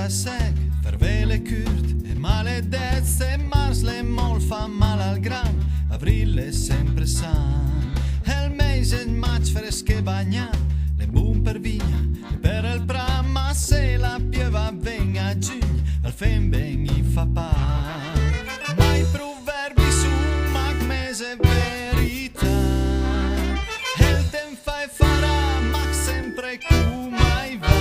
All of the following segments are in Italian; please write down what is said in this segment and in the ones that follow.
fa sec, fervele curt e maledezze, mars le mol fa mal al gran, aprile sempre san. El mese maig fresche bagnat, le bun per vigna e per el pram, ma se la pieva venga a giugn, al fem ben i fa pa. Mai proverbi su mac mese verità, el tem fa e farà, mac sempre cum mai va.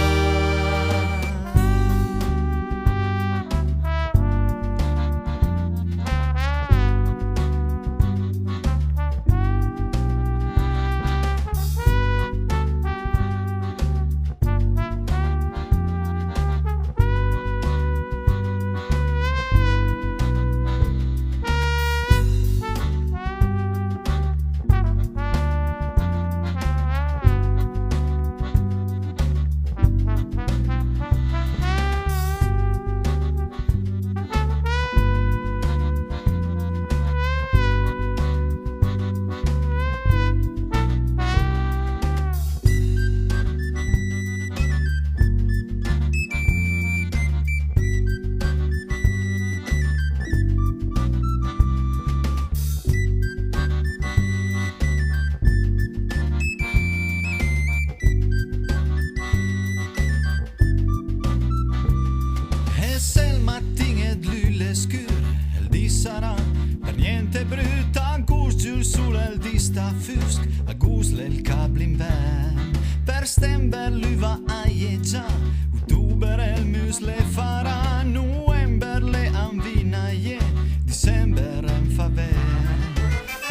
Sarà per niente brutta, gus giù sul di sta fusk, a gus il cable in van, per stember l'uva aieggia, ottober il mus le farà, november le anvinaie, december en favor.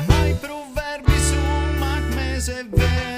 Mai proverbi su mac mese ver.